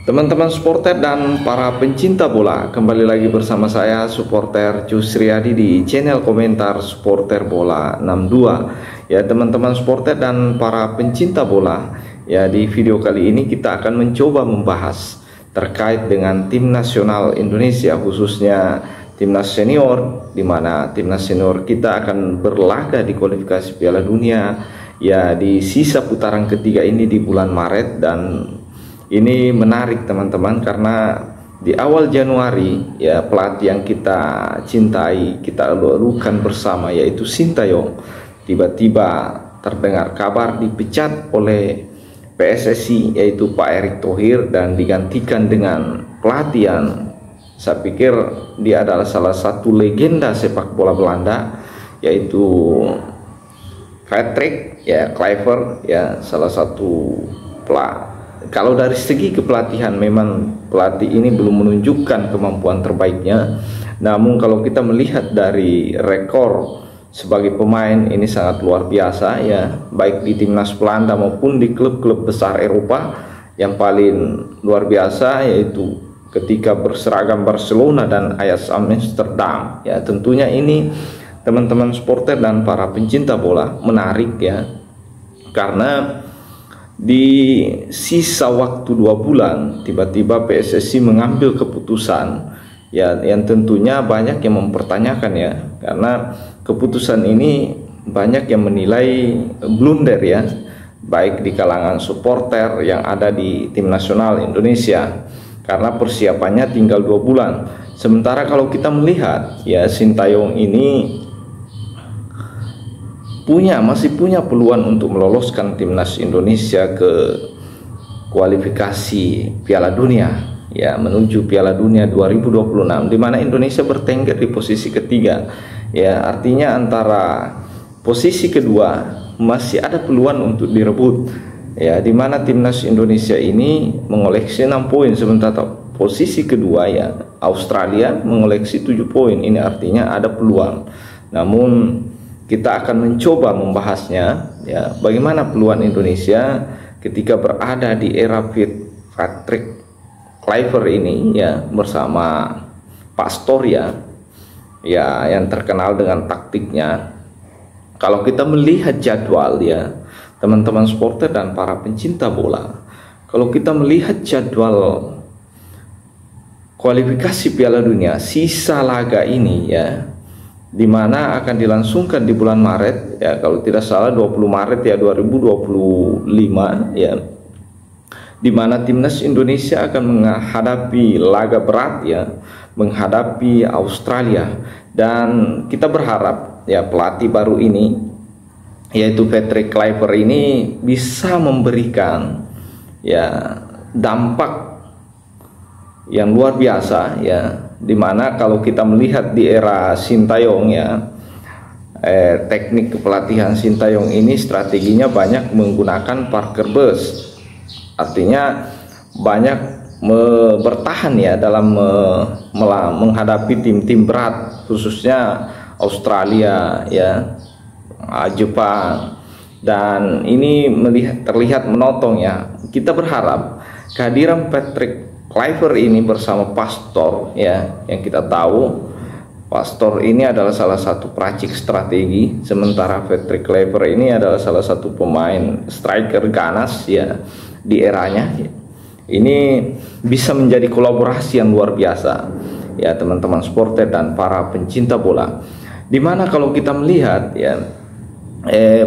Teman-teman supporter dan para pencinta bola, kembali lagi bersama saya supporter Jusriyadi di channel komentar supporter bola 62. Ya teman-teman supporter dan para pencinta bola, ya di video kali ini kita akan mencoba membahas terkait dengan tim nasional Indonesia, khususnya timnas senior, di mana timnas senior kita akan berlaga di kualifikasi Piala Dunia ya di sisa putaran ketiga ini di bulan Maret. Dan ini menarik teman-teman, karena di awal Januari ya pelatih yang kita cintai, kita elukan bersama, yaitu Sintayong, tiba-tiba terdengar kabar dipecat oleh PSSI, yaitu Pak Erick Thohir, dan digantikan dengan pelatih yang saya pikir dia adalah salah satu legenda sepak bola Belanda, yaitu Patrick ya Kluivert, ya salah satu pelatih. Kalau dari segi kepelatihan memang pelatih ini belum menunjukkan kemampuan terbaiknya. Namun kalau kita melihat dari rekor sebagai pemain, ini sangat luar biasa ya, baik di timnas Belanda maupun di klub-klub besar Eropa. Yang paling luar biasa yaitu ketika berseragam Barcelona dan Ajax Amsterdam. Ya tentunya ini teman-teman supporter dan para pencinta bola menarik ya, karena di sisa waktu 2 bulan tiba-tiba PSSI mengambil keputusan ya, yang tentunya banyak yang mempertanyakan ya, karena keputusan ini banyak yang menilai blunder ya, baik di kalangan supporter yang ada di tim nasional Indonesia, karena persiapannya tinggal 2 bulan. Sementara kalau kita melihat ya, Sintayong ini masih punya peluang untuk meloloskan timnas Indonesia ke kualifikasi Piala Dunia ya, menuju Piala Dunia 2026, di mana Indonesia bertengger di posisi ketiga ya, artinya antara posisi kedua masih ada peluang untuk direbut ya, di mana timnas Indonesia ini mengoleksi 6 poin, sementara posisi kedua ya Australia mengoleksi 7 poin. Ini artinya ada peluang. Namun kita akan mencoba membahasnya ya, bagaimana peluang Indonesia ketika berada di era Patrick Kluivert ini ya, bersama Pastor ya yang terkenal dengan taktiknya. Kalau kita melihat jadwal ya teman-teman supporter dan para pencinta bola, kalau kita melihat jadwal kualifikasi Piala Dunia sisa laga ini ya, di mana akan dilangsungkan di bulan Maret ya, kalau tidak salah 20 Maret ya 2025 ya, di mana timnas Indonesia akan menghadapi laga berat ya, menghadapi Australia. Dan kita berharap ya pelatih baru ini, yaitu Patrick Kluivert ini, bisa memberikan ya dampak yang luar biasa ya, dimana kalau kita melihat di era Sintayong ya, teknik kepelatihan Sintayong ini strateginya banyak menggunakan Parker Bus, artinya banyak bertahan ya dalam menghadapi tim-tim berat, khususnya Australia ya, Jepang, dan ini terlihat menotong ya. Kita berharap kehadiran Patrick Kluivert ini bersama Pastor ya, yang kita tahu Pastor ini adalah salah satu peracik strategi, sementara Patrick Kluivert ini adalah salah satu pemain striker ganas ya di eranya. Ini bisa menjadi kolaborasi yang luar biasa ya teman-teman supporter dan para pencinta bola, dimana kalau kita melihat ya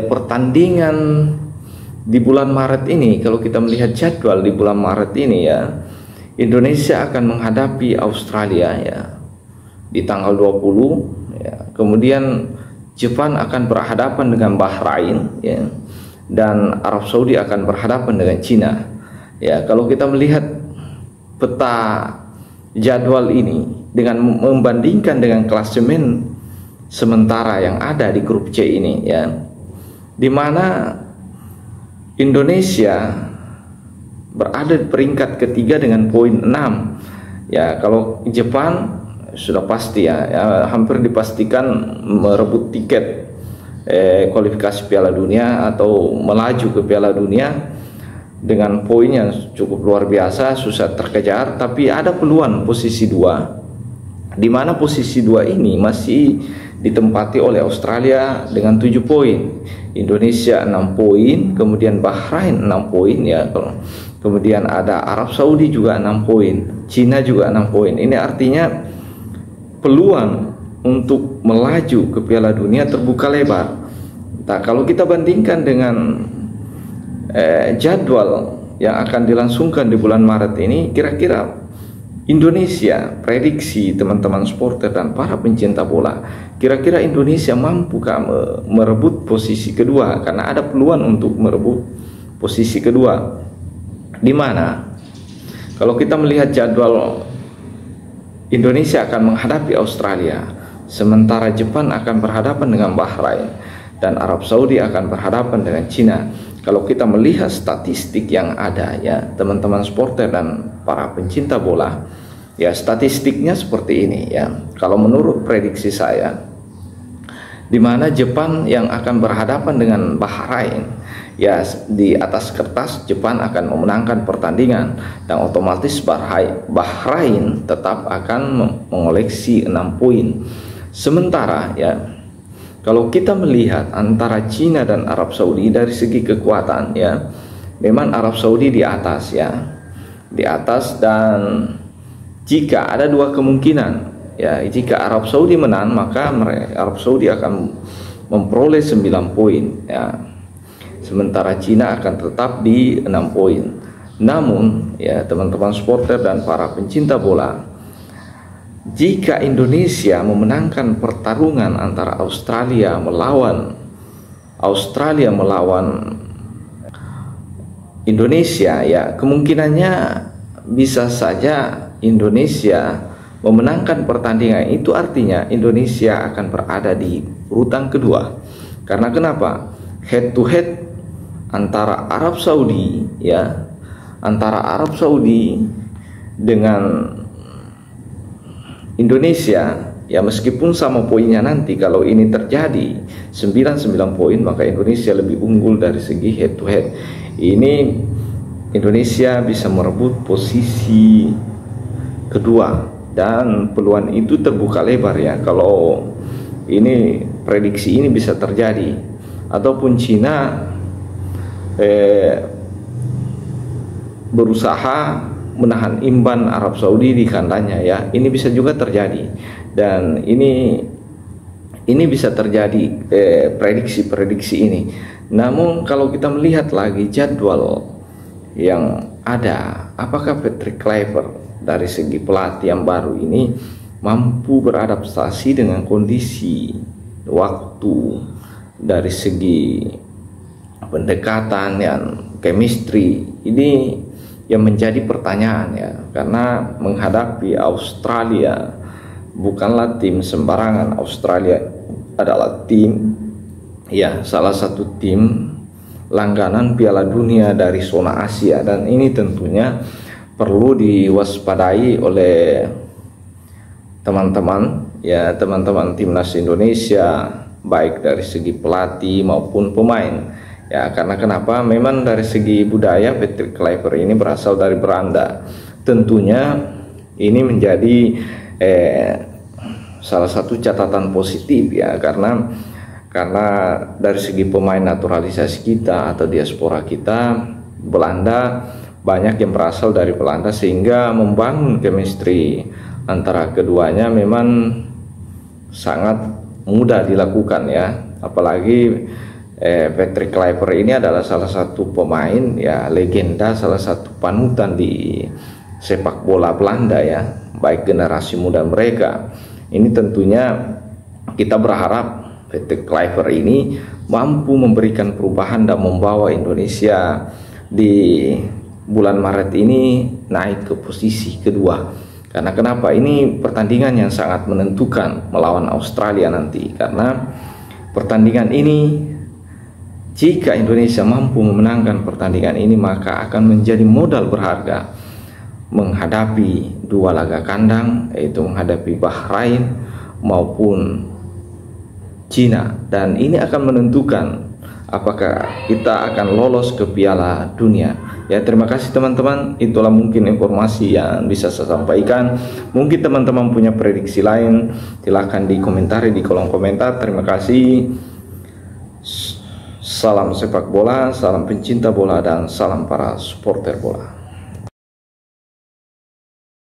pertandingan di bulan Maret ini, kalau kita melihat jadwal di bulan Maret ini ya, Indonesia akan menghadapi Australia ya di tanggal 20 ya. Kemudian Jepang akan berhadapan dengan Bahrain ya, dan Arab Saudi akan berhadapan dengan Cina. Ya, kalau kita melihat peta jadwal ini dengan membandingkan dengan klasemen sementara yang ada di grup C ini ya, di mana Indonesia berada di peringkat ketiga dengan poin 6 ya. Kalau Jepang sudah pasti ya, hampir dipastikan merebut tiket kualifikasi Piala Dunia atau melaju ke Piala Dunia. dengan poin yang cukup luar biasa, susah terkejar, tapi ada peluang posisi 2, di mana posisi 2 ini masih ditempati oleh Australia dengan 7 poin, Indonesia 6 poin, kemudian Bahrain 6 poin ya, kemudian ada Arab Saudi juga 6 poin, Cina juga 6 poin. Ini artinya peluang untuk melaju ke Piala Dunia terbuka lebar. Nah, kalau kita bandingkan dengan jadwal yang akan dilangsungkan di bulan Maret ini, kira-kira Indonesia, prediksi teman-teman supporter dan para pencinta bola, kira-kira Indonesia mampu merebut posisi kedua, karena ada peluang untuk merebut posisi kedua. Di mana kalau kita melihat jadwal, Indonesia akan menghadapi Australia, sementara Jepang akan berhadapan dengan Bahrain, dan Arab Saudi akan berhadapan dengan Cina. Kalau kita melihat statistik yang ada ya teman-teman supporter dan para pencinta bola, ya statistiknya seperti ini ya. Kalau menurut prediksi saya, di mana Jepang yang akan berhadapan dengan Bahrain, ya di atas kertas Jepang akan memenangkan pertandingan, dan otomatis Bahrain tetap akan mengoleksi 6 poin. Sementara ya, kalau kita melihat antara Cina dan Arab Saudi dari segi kekuatan ya, memang Arab Saudi di atas ya, di atas. Dan jika ada 2 kemungkinan ya, jika Arab Saudi menang maka Arab Saudi akan memperoleh 9 poin ya, sementara Cina akan tetap di 6 poin. Namun ya teman-teman supporter dan para pencinta bola, jika Indonesia memenangkan pertarungan antara Australia melawan Indonesia ya, kemungkinannya bisa saja Indonesia memenangkan pertandingan itu, artinya Indonesia akan berada di urutan kedua. Karena kenapa? Head to head antara Arab Saudi ya, antara Arab Saudi dengan Indonesia ya, meskipun sama poinnya nanti, kalau ini terjadi 9 poin, maka Indonesia lebih unggul dari segi head to head. Ini Indonesia bisa merebut posisi kedua, dan peluang itu terbuka lebar ya. Kalau ini prediksi ini bisa terjadi, ataupun Cina berusaha menahan imbang Arab Saudi di kandangnya ya, ini bisa juga terjadi. Dan ini bisa terjadi prediksi ini. Namun kalau kita melihat lagi jadwal yang ada, apakah Patrick Kluivert dari segi pelatih yang baru ini mampu beradaptasi dengan kondisi waktu, dari segi pendekatan yang chemistry, ini yang menjadi pertanyaan ya. Karena menghadapi Australia bukanlah tim sembarangan. Australia adalah tim ya, salah satu tim langganan Piala Dunia dari zona Asia, dan ini tentunya perlu diwaspadai oleh teman-teman ya, teman-teman timnas Indonesia, baik dari segi pelatih maupun pemain ya. Karena kenapa? Memang dari segi budaya Patrick Kluivert ini berasal dari Belanda. Tentunya ini menjadi salah satu catatan positif ya, karena dari segi pemain naturalisasi kita atau diaspora kita, Belanda, banyak yang berasal dari Belanda, sehingga membangun chemistry antara keduanya memang sangat mudah dilakukan ya. Apalagi Patrick Kluivert ini adalah salah satu pemain ya, legenda, salah satu panutan di sepak bola Belanda ya, baik generasi muda mereka. Ini tentunya kita berharap Patrick Kluivert ini mampu memberikan perubahan dan membawa Indonesia di bulan Maret ini naik ke posisi kedua. Karena kenapa? Ini pertandingan yang sangat menentukan melawan Australia nanti, karena pertandingan ini, jika Indonesia mampu memenangkan pertandingan ini, maka akan menjadi modal berharga menghadapi 2 laga kandang, yaitu menghadapi Bahrain maupun Cina. Dan ini akan menentukan apakah kita akan lolos ke Piala Dunia. Ya, terima kasih teman-teman. Itulah mungkin informasi yang bisa saya sampaikan. Mungkin teman-teman punya prediksi lain, silahkan dikomentari di kolom komentar. Terima kasih. Salam sepak bola, salam pencinta bola, dan salam para supporter bola.